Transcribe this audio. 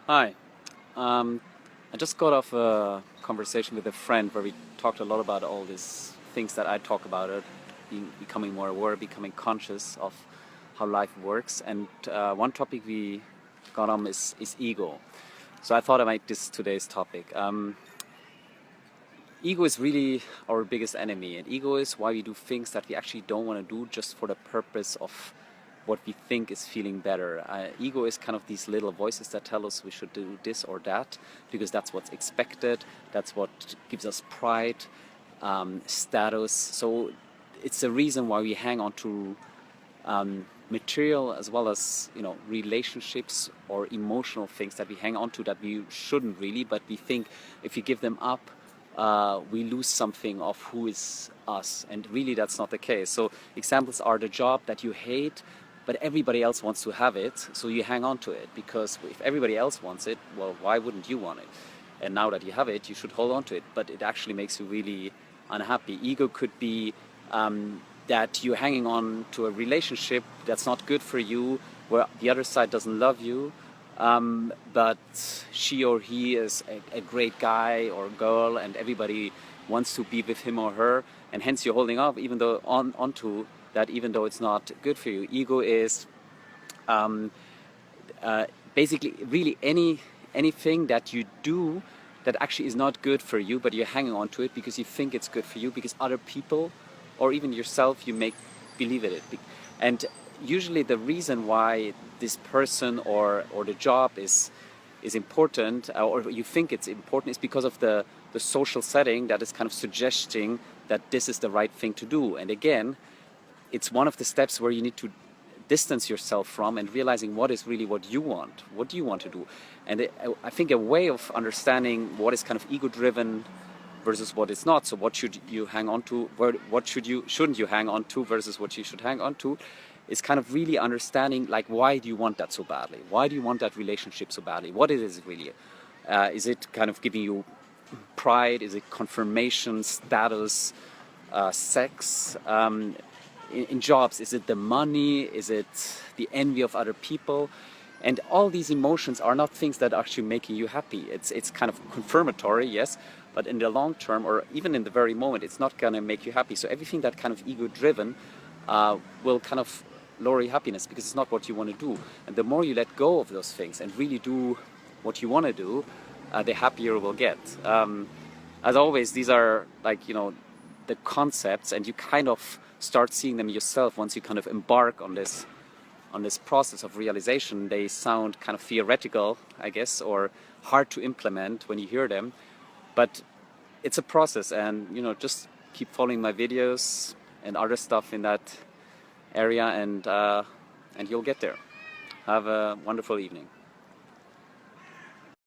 Hi. I just got off a conversation with a friend where we talked a lot about all these things that I talk about, becoming more aware, becoming conscious of how life works. And one topic we got on is ego. So I thought I might this today's topic. Ego is really our biggest enemy, and ego is why we do things that we actually don't want to do just for the purpose of what we think is feeling better. Ego is kind of these little voices that tell us we should do this or that because that's what's expected, that's what gives us pride, status. So it's the reason why we hang on to material as well as relationships or emotional things that we hang on to that we shouldn't really, but we think if we give them up, we lose something of who is us, and really that's not the case. So examples are the job that you hate, but everybody else wants to have it, so you hang on to it, because if everybody else wants it, well, why wouldn't you want it? And now that you have it, you should hold on to it, but it actually makes you really unhappy. Ego could be that you're hanging on to a relationship that's not good for you, where the other side doesn't love you, but she or he is a great guy or girl, and everybody wants to be with him or her, and hence you're holding up even though onto that, even though it's not good for you. Ego is basically really anything that you do that actually is not good for you, but you're hanging on to it because you think it's good for you, because other people or even yourself you make believe it. And usually the reason why this person or the job is important, or you think it's important, is because of the social setting that is kind of suggesting that this is the right thing to do. And again, it's one of the steps where you need to distance yourself from and realizing what is really what you want. What do you want to do? And I think a way of understanding what is kind of ego-driven versus what is not. So what should you hang on to? What shouldn't you hang on to versus what you should hang on to? Is kind of really understanding, like, why do you want that so badly? Why do you want that relationship so badly? What it is really? Is it kind of giving you pride? Is it confirmation, status, sex? In jobs, is it the money? Is it the envy of other people? And all these emotions are not things that are actually making you happy. It's kind of confirmatory, yes, but in the long term, or even in the very moment, it's not going to make you happy. So everything that kind of ego-driven will kind of lower your happiness, because it's not what you want to do. And the more you let go of those things and really do what you want to do, the happier you will get. As always, these are like, the concepts, and you kind of start seeing them yourself once you kind of embark on this process of realization. They sound kind of theoretical, I guess, or hard to implement when you hear them, but it's a process. And just keep following my videos and other stuff in that area, and you'll get there. Have a wonderful evening.